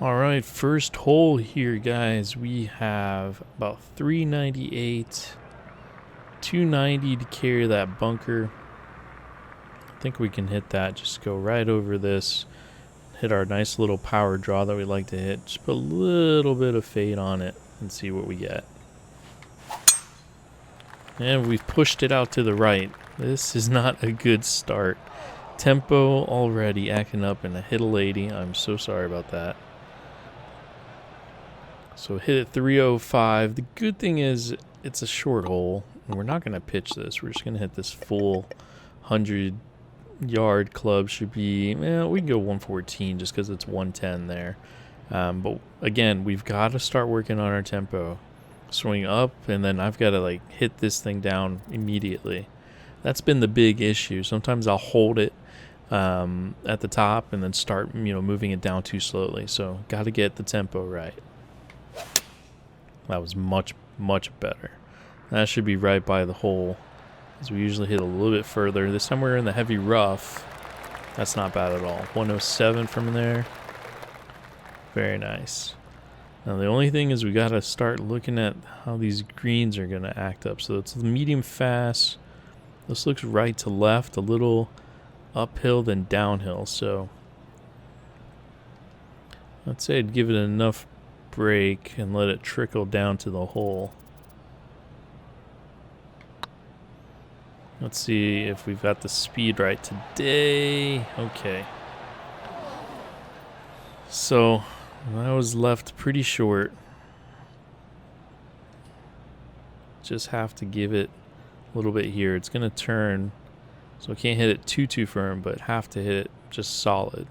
All right, first hole here, guys. We have about 398, 290 to carry that bunker. I think we can hit that. Just go right over this, hit our nice little power draw that we like to hit. Just put a little bit of fade on it and see what we get. And we've pushed it out to the right. This is not a good start. Tempo already acting up and a hit a lady. I'm so sorry about that. So hit it 305. The good thing is it's a short hole. And we're not going to pitch this. We're just going to hit this full 100-yard club. Should be, we can go 114 just because it's 110 there. But again, we've got to start working on our tempo. Swing up, and then I've got to hit this thing down immediately. That's been the big issue. Sometimes I'll hold it at the top and then start moving it down too slowly. So got to get the tempo right. That was much better. That should be right by the hole, as we usually hit a little bit further. This time we're in the heavy rough. That's not bad at all. 107 from there. Very nice. Now the only thing is we got to start looking at how these greens are going to act up. So it's medium fast. This looks right to left, a little uphill then downhill. So I'd say I'd give it enough break and let it trickle down to the hole. Let's see if we've got the speed right today. Okay. So I was left pretty short. Just have to give it a little bit here. It's going to turn, so I can't hit it too firm, but have to hit it just solid.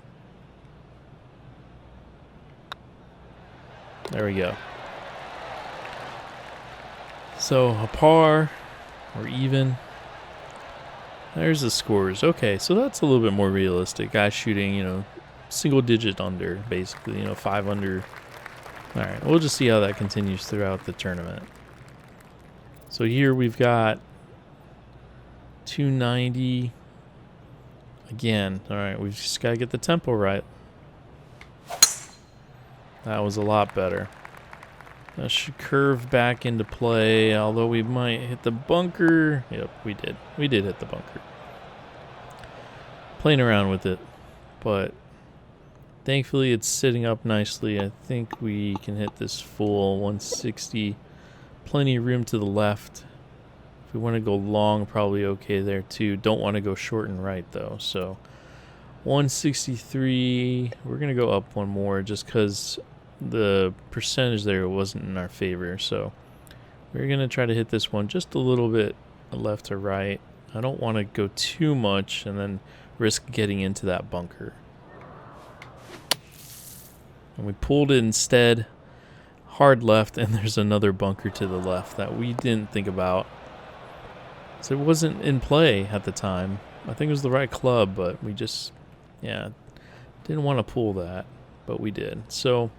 There we go. So a par or even. There's the scores. Okay, so that's a little bit more realistic. Guys shooting, single digit under, basically, 5 under. All right, we'll just see how that continues throughout the tournament. So here we've got 290. Again, all right, we've just got to get the tempo right. That was a lot better. That should curve back into play, although we might hit the bunker. Yep, we did. We did hit the bunker. Playing around with it, but thankfully it's sitting up nicely. I think we can hit this full 160. Plenty of room to the left. If we want to go long, probably okay there too. Don't want to go short and right though. So 163. We're going to go up one more just because the percentage there wasn't in our favor. So we're going to try to hit this one just a little bit left to right. I don't want to go too much and then risk getting into that bunker. And we pulled it instead. Hard left, and there's another bunker to the left that we didn't think about. So it wasn't in play at the time. I think it was the right club, but we just, didn't want to pull that, but we did. So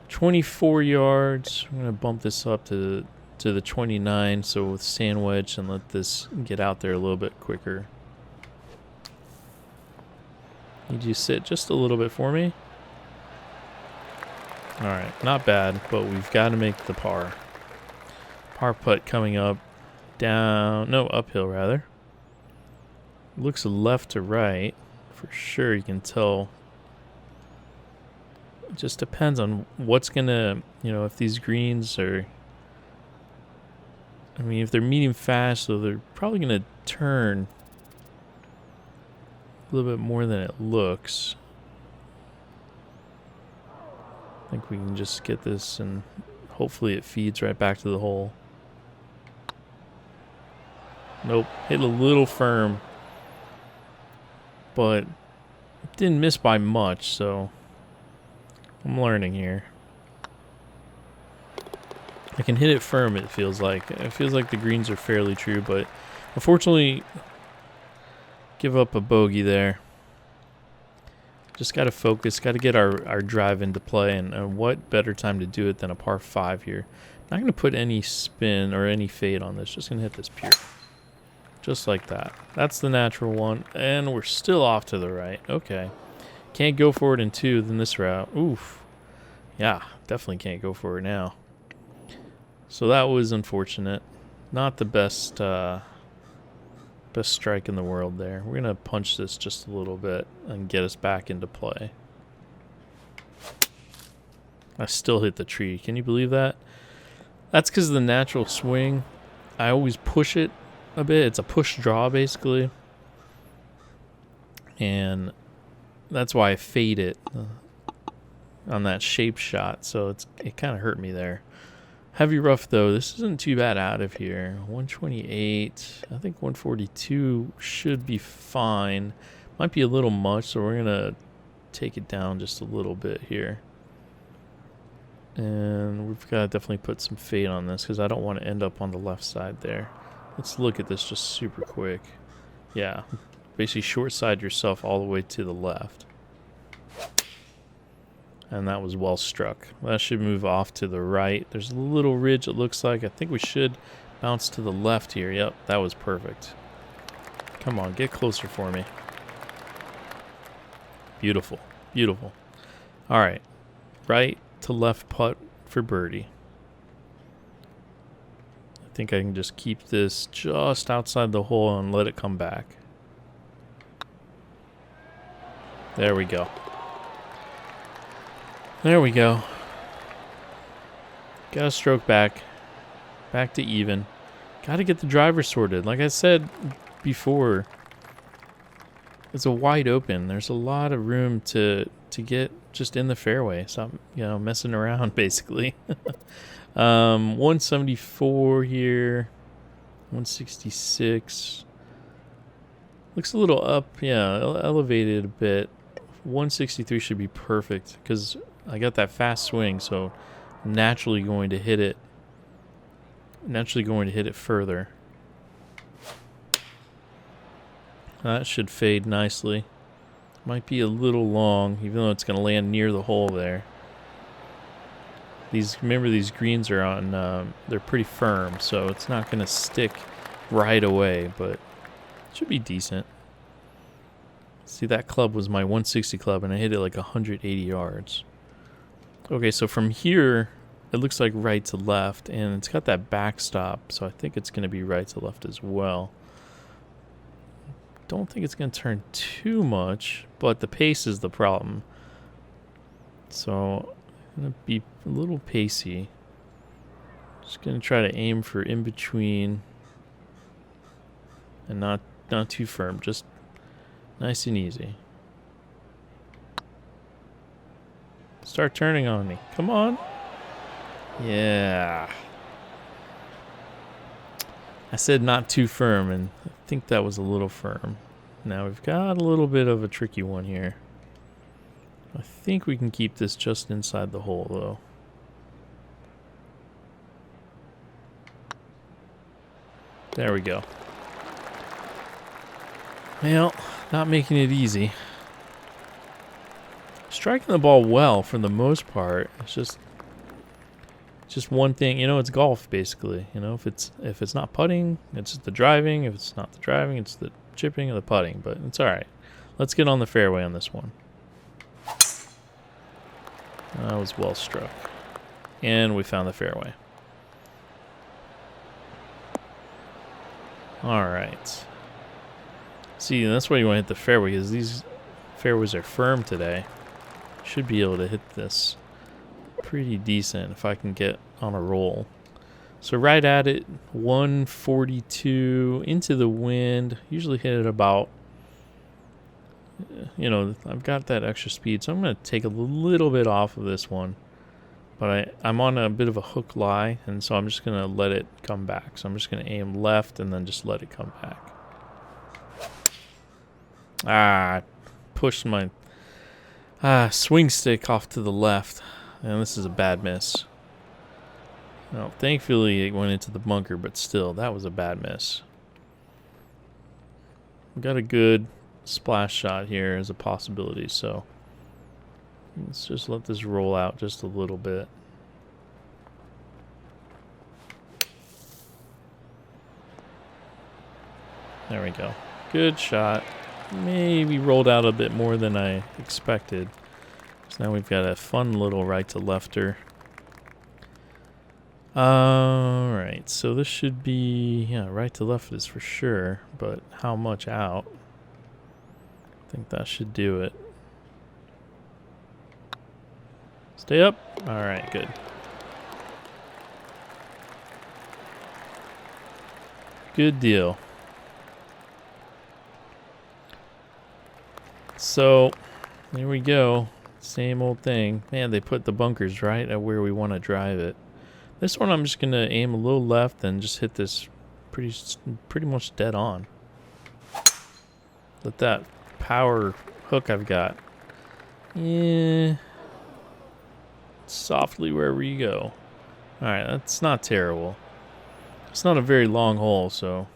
24 yards. I'm going to bump this up to the 29, so with sand wedge, and let this get out there a little bit quicker. Need you sit just a little bit for me? All right, not bad, but we've got to make the par. Par putt coming up, uphill rather. Looks left to right, for sure. You can tell. It just depends on what's gonna, if these greens are. If they're medium fast, so they're probably gonna turn a little bit more than it looks. I think we can just get this and hopefully it feeds right back to the hole. Nope, hit a little firm, but didn't miss by much, so I'm learning here. I can hit it firm, it feels like. It feels like the greens are fairly true, but unfortunately, give up a bogey there. Just got to focus, got to get our drive into play, and what better time to do it than a par 5 here. Not going to put any spin or any fade on this, just going to hit this pure. Just like that. That's the natural one, and we're still off to the right. Okay. Can't go for it in 2 than this route. Oof. Yeah, definitely can't go for it now. So that was unfortunate. Not the best best strike in the world there. We're going to punch this just a little bit and get us back into play. I still hit the tree. Can you believe that? That's because of the natural swing. I always push it a bit. It's a push draw, basically. And that's why I fade it on that shape shot. So it kind of hurt me there. Heavy rough, though. This isn't too bad out of here. 128. I think 142 should be fine. Might be a little much, so we're going to take it down just a little bit here. And we've got to definitely put some fade on this because I don't want to end up on the left side there. Let's look at this just super quick. Yeah, basically short side yourself all the way to the left. And that was well struck. That should move off to the right. There's a little ridge, it looks like. I think we should bounce to the left here. Yep, that was perfect. Come on, get closer for me. Beautiful, beautiful. All right, right to left putt for birdie. I think I can just keep this just outside the hole and let it come back. There we go. There we go. Got a stroke back. Back to even. Got to get the driver sorted. Like I said before, it's a wide open. There's a lot of room to get just in the fairway. Stop, messing around, basically. 174 here. 166. Looks a little up. Yeah, elevated a bit. 163 should be perfect because I got that fast swing, so I'm naturally going to hit it. Further. That should fade nicely. Might be a little long, even though it's going to land near the hole there. Remember these greens are on, they're pretty firm, so it's not going to stick right away, but it should be decent. See, that club was my 160 club, and I hit it like 180 yards. Okay, so from here, it looks like right to left, and it's got that backstop, so I think it's going to be right to left as well. Don't think it's going to turn too much, but the pace is the problem. So I'm going to be a little pacey. Just going to try to aim for in between and not too firm, just nice and easy. Start turning on me. Come on. Yeah. I said not too firm, and I think that was a little firm. Now we've got a little bit of a tricky one here. I think we can keep this just inside the hole, though. There we go. Well, not making it easy. Striking the ball well for the most part. It's just one thing, it's golf basically. If it's not putting, it's the driving. If it's not the driving, it's the chipping or the putting, but it's all right. Let's get on the fairway on this one. That was well struck. And we found the fairway. All right. See, that's why you want to hit the fairway, because these fairways are firm today. Should be able to hit this pretty decent if I can get on a roll. So right at it, 142 into the wind. Usually hit it about, I've got that extra speed, so I'm going to take a little bit off of this one. But I'm on a bit of a hook lie, and so I'm just going to let it come back. So I'm just going to aim left and then just let it come back. Pushed my swing stick off to the left. And this is a bad miss. Well, thankfully it went into the bunker, but still, that was a bad miss. We got a good splash shot here as a possibility, so let's just let this roll out just a little bit. There we go. Good shot. Maybe rolled out a bit more than I expected. So now we've got a fun little right to lefter. Alright, so this should be, yeah, right to left is for sure, but how much out? I think that should do it. Stay up. Alright, good. Good deal. So, there we go. Same old thing. Man, they put the bunkers right at where we want to drive it. This one I'm just going to aim a little left and just hit this pretty much dead on. Let that power hook I've got. Yeah. Softly wherever you go. Alright, that's not terrible. It's not a very long hole, so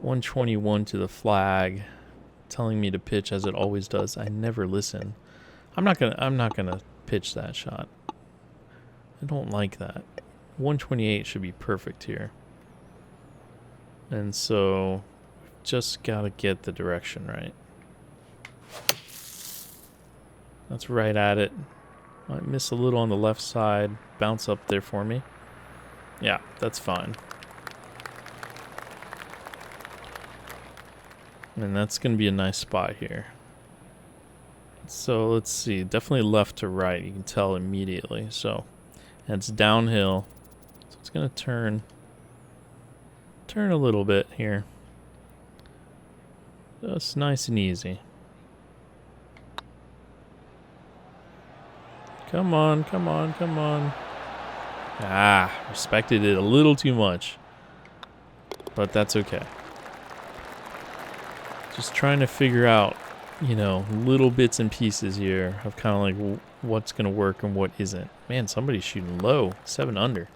121 to the flag, telling me to pitch as it always does. I never listen. I'm not gonna pitch that shot. I don't like that. 128 should be perfect here. And so just gotta get the direction right. That's right at it. Might miss a little on the left side. Bounce up there for me. Yeah, that's fine. And that's going to be a nice spot here. So let's see. Definitely left to right. You can tell immediately. So, and it's downhill. So it's going to turn a little bit here. Just nice and easy. Come on, come on, come on. Ah, respected it a little too much. But that's okay. Just trying to figure out, you know, little bits and pieces here of kind of like what's going to work and what isn't. Man, somebody's shooting low. 7 under.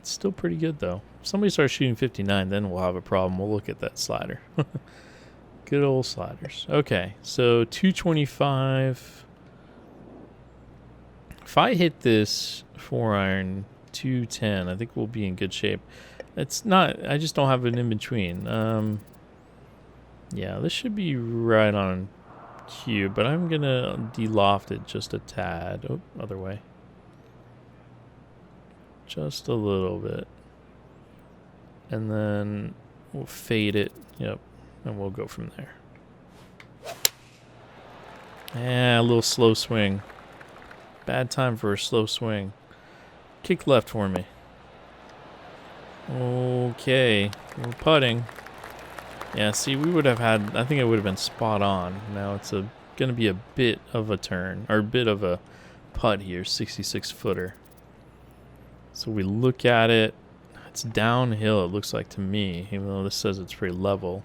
It's still pretty good, though. If somebody starts shooting 59, then we'll have a problem. We'll look at that slider. Good old sliders. Okay, so 225. If I hit this 4-iron 210, I think we'll be in good shape. It's not, I just don't have an in-between. Yeah, this should be right on cue, but I'm going to de-loft it just a tad. Oh, other way. Just a little bit. And then we'll fade it. Yep, and we'll go from there. Yeah, a little slow swing. Bad time for a slow swing. Kick left for me. Okay, we're putting. Yeah, see, we would have had, I think it would have been spot on. Now it's going to be a bit of a turn, or a bit of a putt here, 66 footer. So we look at it. It's downhill, it looks like to me, even though this says it's pretty level.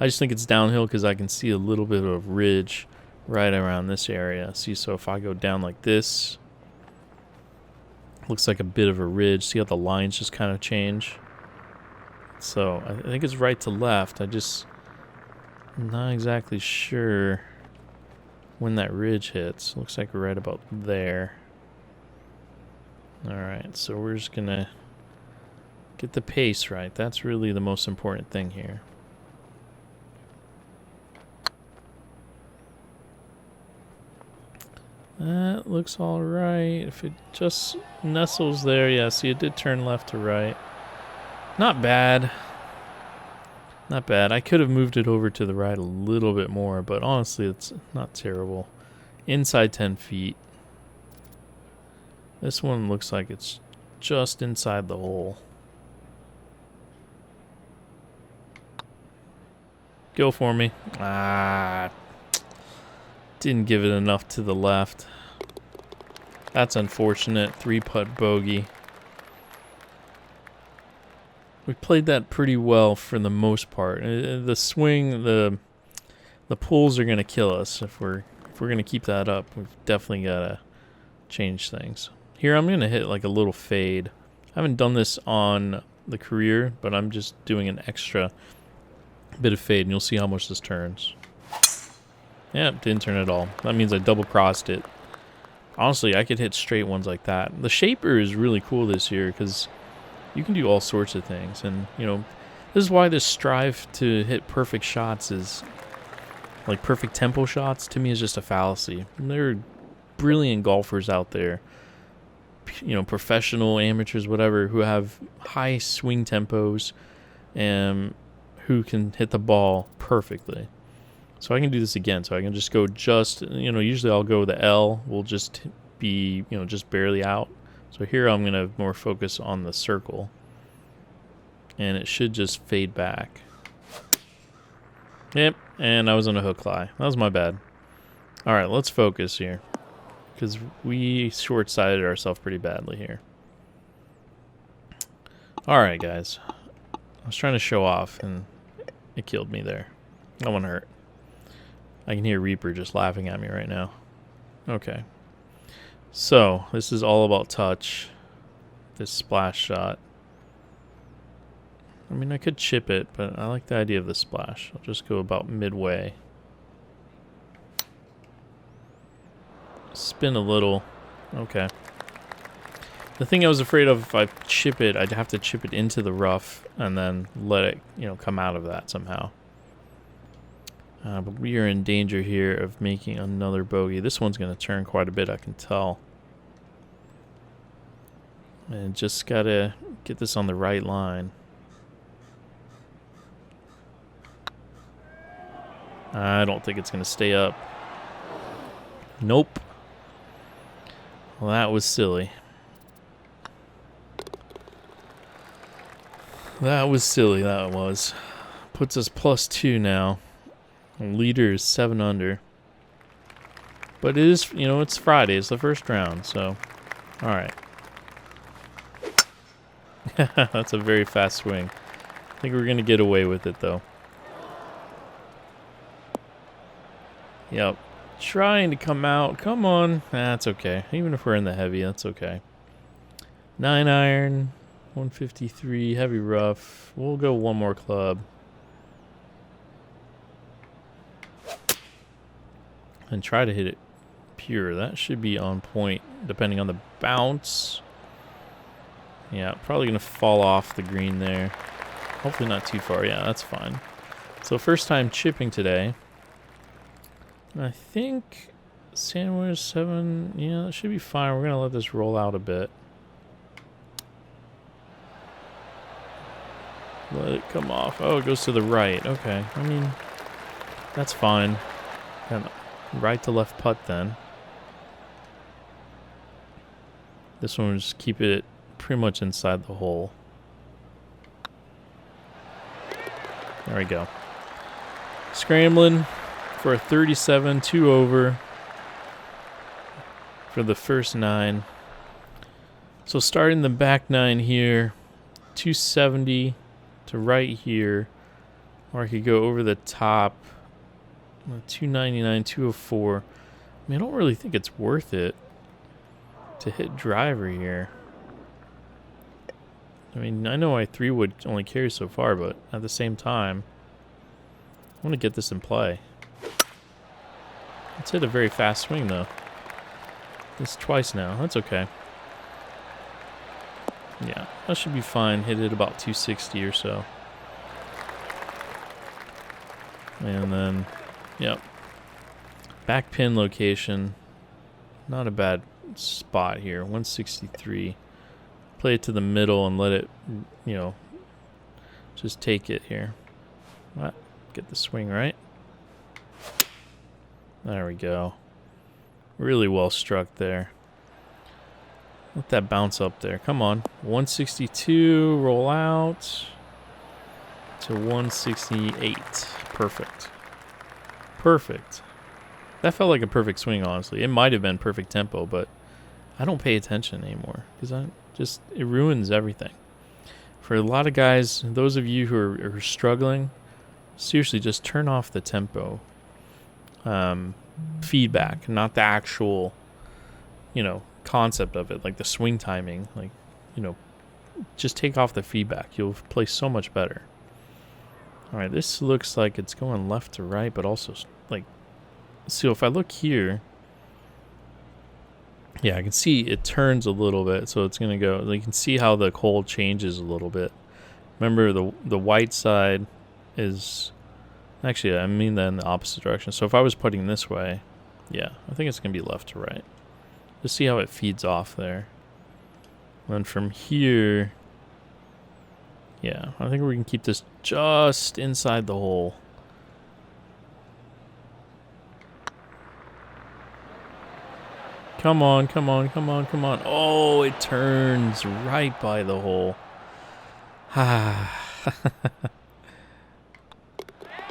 I just think it's downhill because I can see a little bit of ridge right around this area. See, so if I go down like this, looks like a bit of a ridge. See how the lines just kind of change? So I think it's right to left. I'm not exactly sure when that ridge hits. Looks like right about there. Alright, so we're just gonna get the pace right. That's really the most important thing here. That looks alright. If it just nestles there, yeah, see it did turn left to right. Not bad. Not bad. I could have moved it over to the right a little bit more, but honestly, it's not terrible. Inside 10 feet. This one looks like it's just inside the hole. Go for me. Ah. Didn't give it enough to the left. That's unfortunate. 3-putt bogey. We played that pretty well for the most part. The swing, the pulls are going to kill us if we're going to keep that up. We've definitely got to change things. Here I'm going to hit like a little fade. I haven't done this on the career, but I'm just doing an extra bit of fade, and you'll see how much this turns. Yeah, didn't turn at all. That means I double crossed it. Honestly, I could hit straight ones like that. The shaper is really cool this year because you can do all sorts of things. And, you know, this is why this strive to hit perfect shots is like perfect tempo shots, to me is just a fallacy. There are brilliant golfers out there, you know, professional, amateurs, whatever, who have high swing tempos and who can hit the ball perfectly. So I can do this again. So I can just go usually I'll go the L will just be, just barely out. So here I'm going to more focus on the circle. And it should just fade back. Yep, and I was on a hook lie. That was my bad. All right, let's focus here, because we short-sighted ourselves pretty badly here. All right, guys. I was trying to show off, and it killed me there. That one hurt. I can hear Reaper just laughing at me right now. Okay. So, this is all about touch. This splash shot. I mean, I could chip it, but I like the idea of the splash. I'll just go about midway. Spin a little. Okay. The thing I was afraid of, if I chip it, I'd have to chip it into the rough and then let it, come out of that somehow. But we are in danger here of making another bogey. This one's going to turn quite a bit, I can tell. And just got to get this on the right line. I don't think it's going to stay up. Nope. Well, that was silly. That was silly, that was. Puts us +2 now. Leader is 7 under. But it is, it's Friday. It's the first round, so. Alright. That's a very fast swing. I think we're going to get away with it, though. Yep. Trying to come out. Come on. That's okay. Even if we're in the heavy, that's okay. 9 iron. 153. Heavy rough. We'll go one more club. And try to hit it pure. That should be on point, depending on the bounce. Yeah, probably going to fall off the green there. Hopefully not too far. Yeah, that's fine. So first time chipping today. I think sandwich 7, yeah, that should be fine. We're going to let this roll out a bit. Let it come off. Oh, it goes to the right. Okay. I mean, that's fine. Kind of right to left putt then. This one will just keep it pretty much inside the hole. There we go. Scrambling for a 37, 2 over for the first 9. So starting the back 9 here, 270 to right here, or I could go over the top, 299, 204. I mean, I don't really think it's worth it to hit driver here. I mean, I know my 3-wood only carries so far, but at the same time, I want to get this in play. Let's hit a very fast swing, though. This twice now. That's okay. Yeah, that should be fine. Hit it about 260 or so. And then, yep. Back pin location. Not a bad spot here. 163. Play it to the middle and let it, just take it here. What? Get the swing right. There we go. Really well struck there. Let that bounce up there. Come on. 162. Roll out to 168. Perfect. Perfect. That felt like a perfect swing, honestly. It might have been perfect tempo, but I don't pay attention anymore because it ruins everything. For a lot of guys, those of you who are struggling, seriously, just turn off the tempo. Feedback, not the actual, concept of it, like the swing timing. Like, just take off the feedback. You'll play so much better. All right, this looks like it's going left to right, but also, so if I look here, yeah, I can see it turns a little bit, so it's going to go, you can see how the hole changes a little bit. Remember, the white side is Actually, I mean that in the opposite direction. So if I was putting this way, yeah, I think it's going to be left to right. Just see how it feeds off there. And then from here, yeah, I think we can keep this just inside the hole. Come on, come on, come on, come on. Oh, it turns right by the hole. Ah.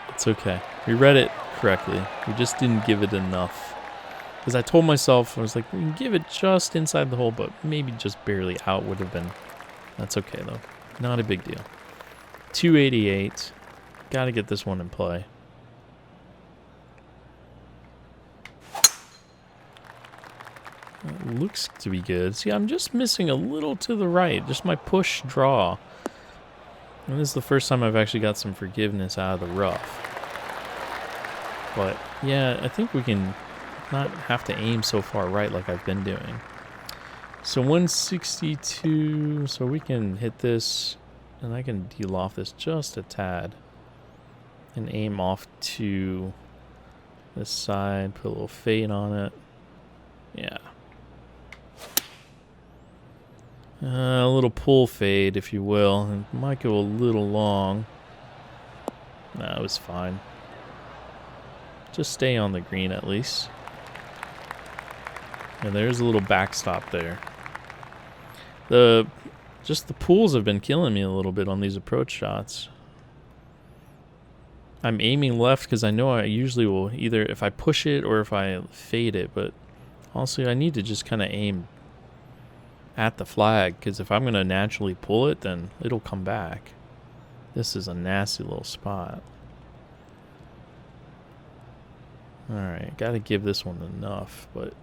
It's okay. We read it correctly. We just didn't give it enough. Because I told myself, I was like, we can give it just inside the hole, but maybe just barely out would have been. That's okay, though. Not a big deal. 288. Got to get this one in play. It looks to be good. See, I'm just missing a little to the right. Just my push draw. And this is the first time I've actually got some forgiveness out of the rough. But, yeah, I think we can not have to aim so far right like I've been doing. So 162, so we can hit this, and I can deal off this just a tad. And aim off to this side, put a little fade on it. Yeah. A little pull fade, if you will. It might go a little long. Nah, it was fine. Just stay on the green at least. And there's a little backstop there. Just the pools have been killing me a little bit on these approach shots. I'm aiming left because I know I usually will either if I push it or if I fade it, but honestly I need to just kind of aim at the flag, because if I'm going to naturally pull it, then it'll come back. This is a nasty little spot. Alright, got to give this one enough, but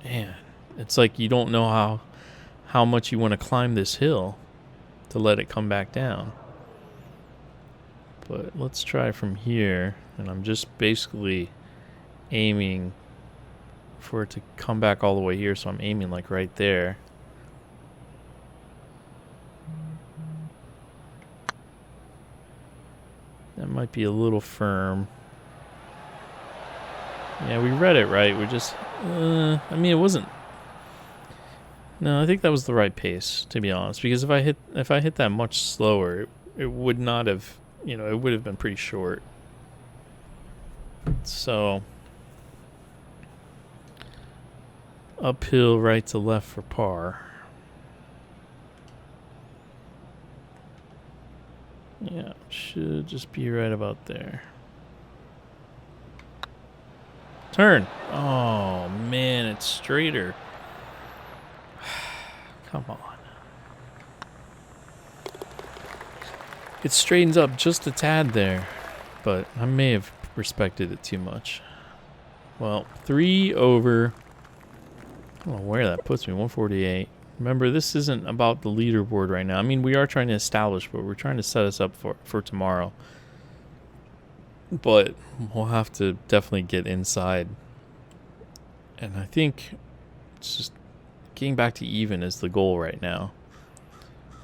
man, it's like you don't know how much you want to climb this hill to let it come back down. But let's try from here, and I'm just basically aiming for it to come back all the way here, so I'm aiming like right there. That might be a little firm. Yeah, we read it right. We're just, I mean, it wasn't. No, I think that was the right pace, to be honest. Because if I hit that much slower, it would not have, it would have been pretty short. So, uphill, right to left for par. Yeah, should just be right about there. Turn. Oh, man, it's straighter. Come on. It straightens up just a tad there, but I may have respected it too much. Well, 3 over. I don't know where that puts me, 148. Remember, this isn't about the leaderboard right now. I mean, we are trying to establish, but we're trying to set us up for tomorrow. But we'll have to definitely get inside. And I think it's just getting back to even is the goal right now.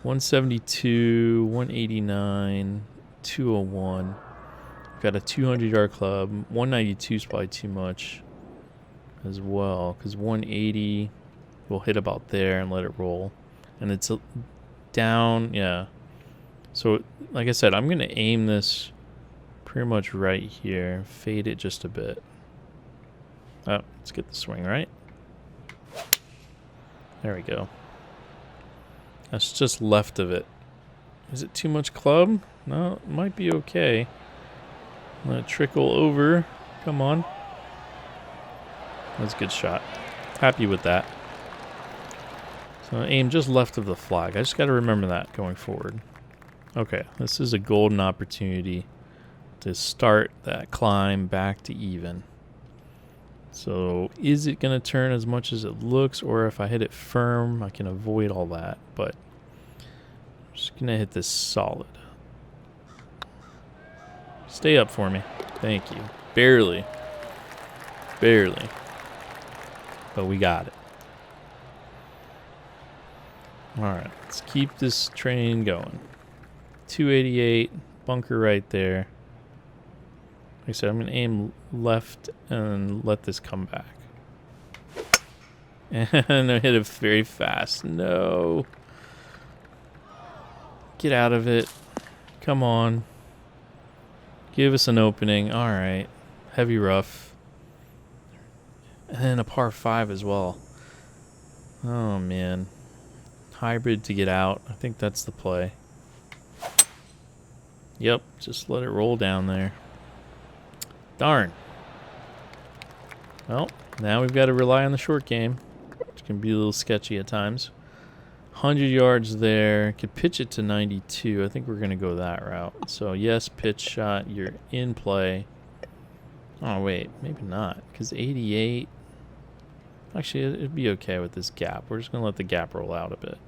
172, 189, 201. We've got a 200-yard club. 192 is probably too much as well, because 180... we'll hit about there and let it roll. And it's down, yeah. So, like I said, I'm going to aim this pretty much right here. Fade it just a bit. Oh, let's get the swing right. There we go. That's just left of it. Is it too much club? No, it might be okay. I'm going to trickle over. Come on. That's a good shot. Happy with that. So aim just left of the flag. I just got to remember that going forward. Okay, this is a golden opportunity to start that climb back to even. So is it going to turn as much as it looks, or if I hit it firm, I can avoid all that. But I'm just going to hit this solid. Stay up for me. Thank you. Barely. Barely. But we got it. Alright, let's keep this train going. 288, bunker right there. Like I said, I'm going to aim left and let this come back. And I hit it very fast. No. Get out of it. Come on. Give us an opening. All right. Heavy rough. And then a par 5 as well. Oh, man. Hybrid to get out. I think that's the play. Yep. Just let it roll down there. Darn. Well, now we've got to rely on the short game, which can be a little sketchy at times. 100 yards there. Could pitch it to 92. I think we're going to go that route. So, yes, pitch shot. You're in play. Oh, wait. Maybe not. Because 88... Actually, it'd be okay with this gap. We're just going to let the gap roll out a bit.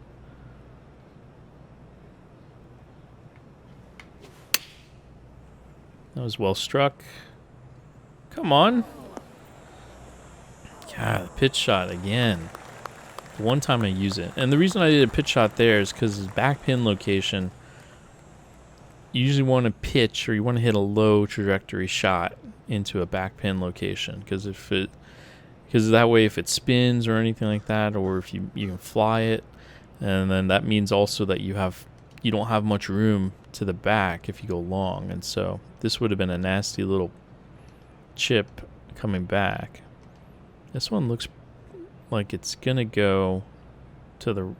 That was well struck. Come on. God, pitch shot again. One time I use it. And the reason I did a pitch shot there is because his back pin location, you usually want to pitch or you want to hit a low trajectory shot into a back pin location. Because that way if it spins or anything like that, or if you can fly it, and then that means also that you don't have much room to the back if you go long. And so this would have been a nasty little chip coming back. This one looks like it's gonna go to the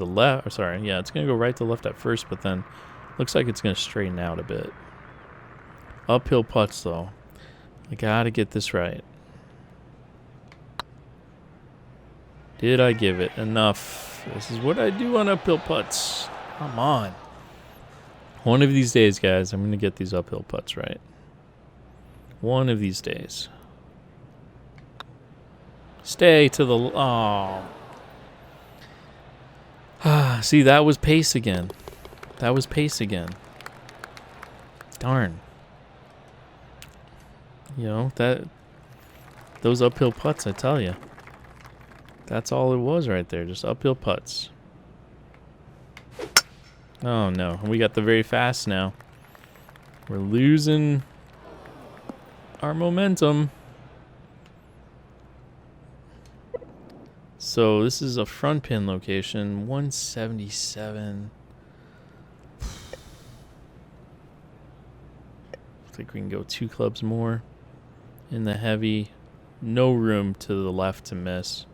left. Or sorry, yeah, it's gonna go right to left at first, but then looks like it's gonna straighten out a bit. Uphill putts though. I gotta get this right. Did I give it enough? This is what I do on uphill putts. Come on. One of these days, guys, I'm gonna get these uphill putts right. One of these days. Stay to the... Oh. See, that was pace again. That was pace again. Darn. You know, those uphill putts, I tell you. That's all it was right there. Just uphill putts. Oh, no. We got the very fast now. We're losing our momentum. So this is a front pin location, 177. I think we can go 2 clubs more in the heavy. No room to the left to miss.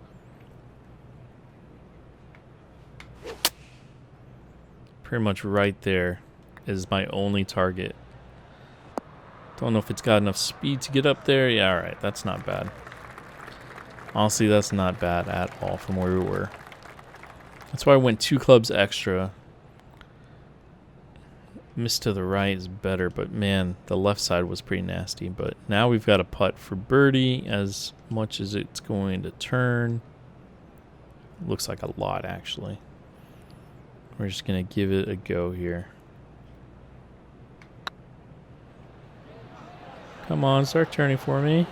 Pretty much right there is my only target. Don't know if it's got enough speed to get up there. Yeah, all right, that's not bad. Honestly, that's not bad at all from where we were. That's why I went 2 clubs extra. Miss to the right is better, but man, the left side was pretty nasty. But now we've got a putt for birdie as much as it's going to turn. Looks like a lot, actually. We're just going to give it a go here. Come on, start turning for me.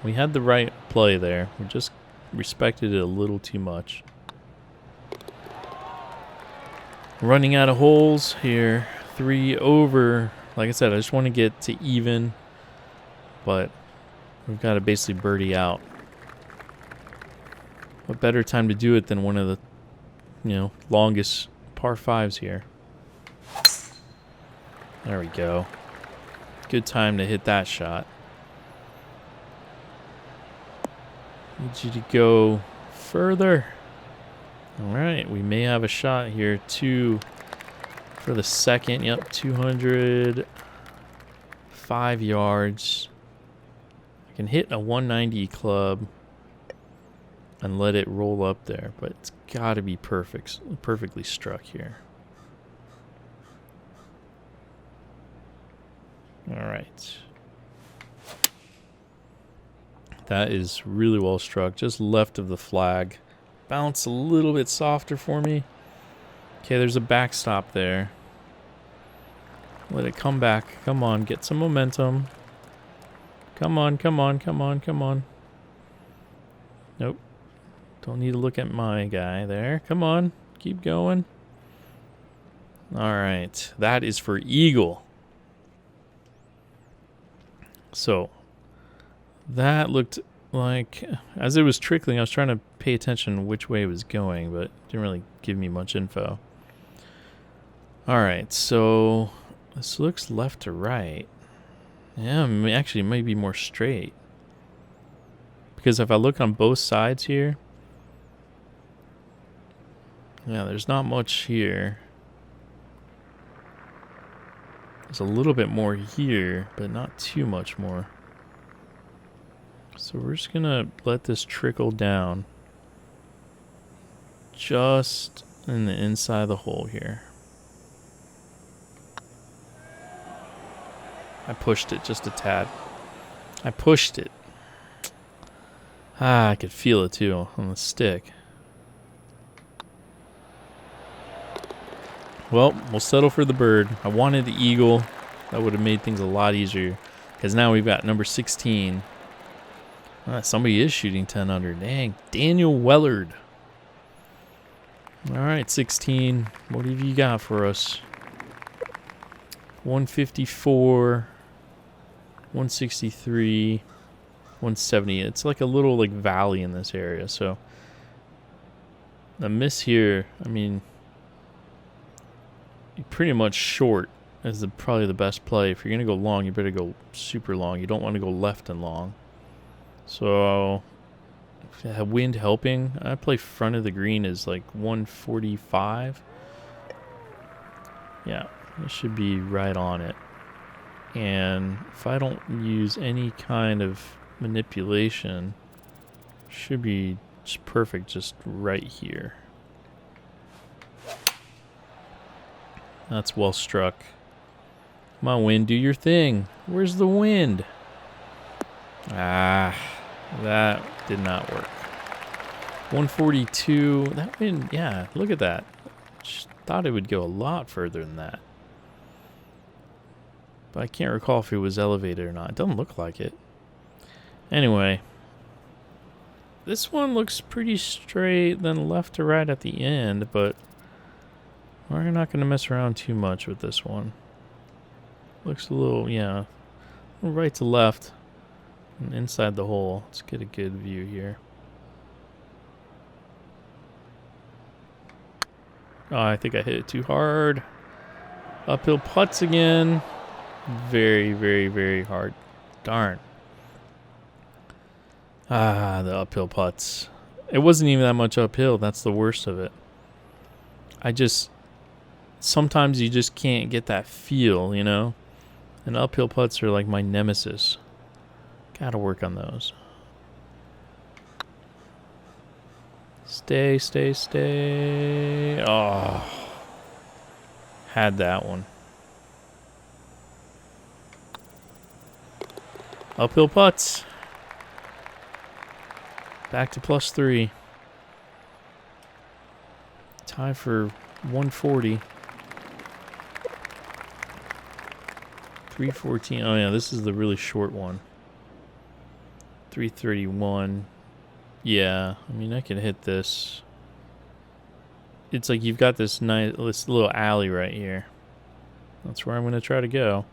We had the right play there. We just respected it a little too much. Running out of holes here. 3 over. Like I said, I just want to get to even. But we've got to basically birdie out. What better time to do it than one of the, longest par 5s here. There we go. Good time to hit that shot. Need you to go further. All right, we may have a shot here. 2 for the second. Yep, 205 yards. I can hit a 190 club and let it roll up there, but it's got to be perfectly struck here. All right. That is really well struck, just left of the flag. Bounce a little bit softer for me. Okay, there's a backstop there. Let it come back. Come on, get some momentum. Come on, come on, come on, come on. Nope. Don't need to look at my guy there. Come on, keep going. All right, that is for eagle. So that looked like, as it was trickling, I was trying to pay attention which way it was going, but it didn't really give me much info. Alright, so this looks left to right. Yeah, actually it might be more straight. Because if I look on both sides here, yeah, there's not much here. There's a little bit more here, but not too much more. So we're just gonna let this trickle down just in the inside of the hole here. I pushed it just a tad. I pushed it. I could feel it too on the stick. Well, we'll settle for the bird. I wanted the eagle. That would have made things a lot easier. Because now we've got number 16. Somebody is shooting 10 under. Dang. Daniel Wellard. All right, 16. What have you got for us? 154. 163. 170. It's like a little like valley in this area. So the miss here, I mean, pretty much short is probably the best play. If you're going to go long, you better go super long. You don't want to go left and long. So, wind helping, I play front of the green is like 145. Yeah, it should be right on it. And if I don't use any kind of manipulation, should be just perfect just right here. That's well struck. Come on, wind, do your thing. Where's the wind? Ah, that did not work. 142. That wind, yeah, look at that. Just thought it would go a lot further than that. But I can't recall if it was elevated or not. It doesn't look like it. Anyway, this one looks pretty straight, then left to right at the end, but we're not going to mess around too much with this one. Looks a little, yeah, right to left and inside the hole. Let's get a good view here. Oh, I think I hit it too hard. Uphill putts again. Very, very, very hard. Darn. Ah, the uphill putts. It wasn't even that much uphill. That's the worst of it. Sometimes you just can't get that feel, you know? And uphill putts are like my nemesis. Gotta work on those. Stay, stay, stay. Oh. Had that one. Uphill putts. Back to +3. Tie for 140. 314. Oh, yeah, this is the really short one. 331. Yeah, I mean, I can hit this. It's like you've got this little alley right here. That's where I'm going to try to go.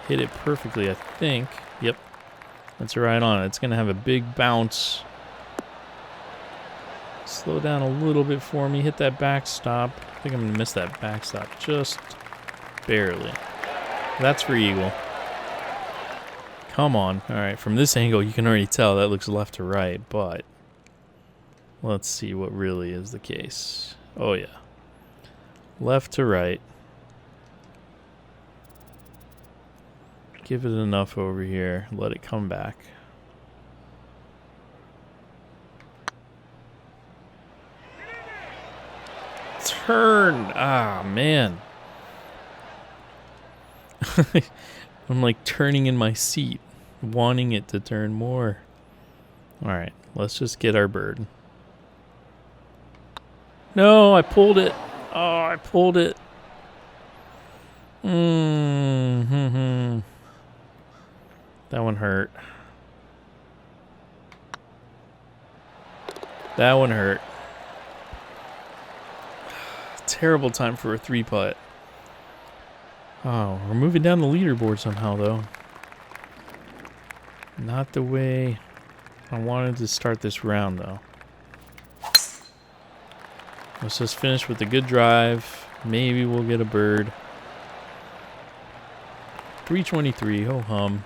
Hit it perfectly, I think. Yep. That's right on it. It's going to have a big bounce. Slow down a little bit for me. Hit that backstop. I think I'm going to miss that backstop just barely. That's for eagle. Come on. All right, from this angle, you can already tell that looks left to right, but let's see what really is the case. Oh, yeah. Left to right. Give it enough over here. Let it come back. Turn. Ah, man. I'm like turning in my seat, wanting it to turn more. All right, let's just get our bird. No, I pulled it. Oh, I pulled it. Mm-hmm. That one hurt. That one hurt. Terrible time for a 3-putt. Oh, we're moving down the leaderboard somehow, though. Not the way I wanted to start this round, though. Let's just finish with a good drive. Maybe we'll get a bird. 323, ho hum.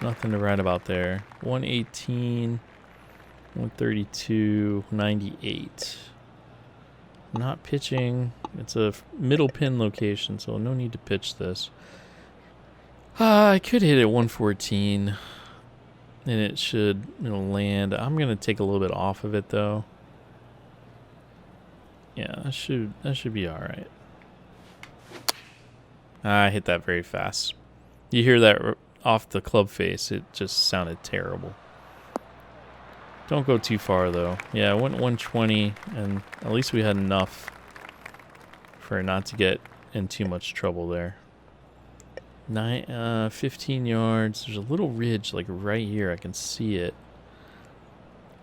Nothing to write about there. 118, 132, 98. Not pitching. It's a middle pin location, so no need to pitch this. I could hit it 114, and it should land. I'm gonna take a little bit off of it though. Yeah, that should be all right. I hit that very fast. You hear that off the club face? It just sounded terrible. Don't go too far though. Yeah, I went 120, and at least we had enough for not to get in too much trouble there. 15 yards. There's a little ridge like right here. I can see it.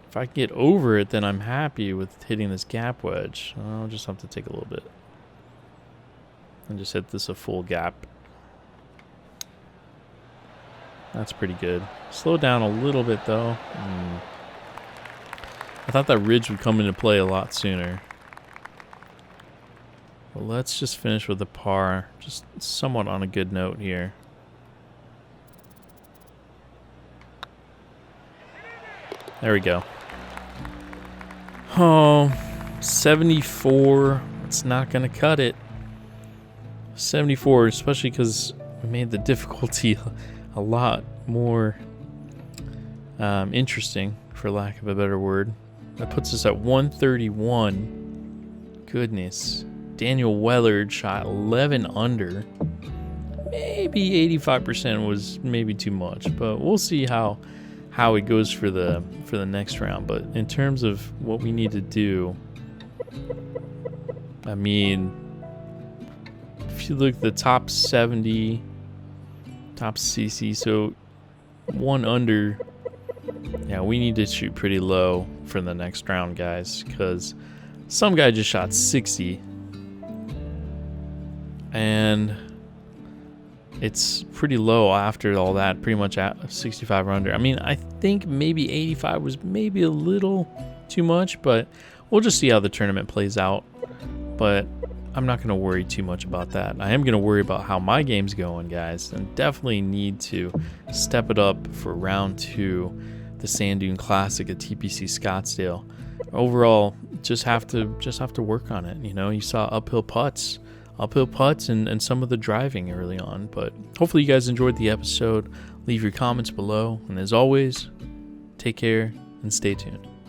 If I can get over it, then I'm happy with hitting this gap wedge. I'll just have to take a little bit and just hit this a full gap. That's pretty good. Slow down a little bit though. I thought that ridge would come into play a lot sooner. Well, let's just finish with a par, just somewhat on a good note here. There we go. Oh, 74. It's not going to cut it. 74, especially because we made the difficulty a lot more interesting, for lack of a better word. That puts us at 131. Goodness. Daniel Wellard shot 11 under. Maybe 85% was maybe too much, but we'll see how it goes for the next round. But in terms of what we need to do, I mean, if you look at the top 70, top CC, so 1 under. Yeah, we need to shoot pretty low for the next round, guys, because some guy just shot 60. And it's pretty low after all that, pretty much at 65 or under. I mean, I think maybe 85 was maybe a little too much, but we'll just see how the tournament plays out. But I'm not going to worry too much about that. I am going to worry about how my game's going, guys, and definitely need to step it up for round 2, the Sand Dune Classic at TPC Scottsdale. Overall, just have to work on it. You know, you saw uphill putts and some of the driving early on. But hopefully you guys enjoyed the episode. Leave your comments below, and as always, take care and stay tuned.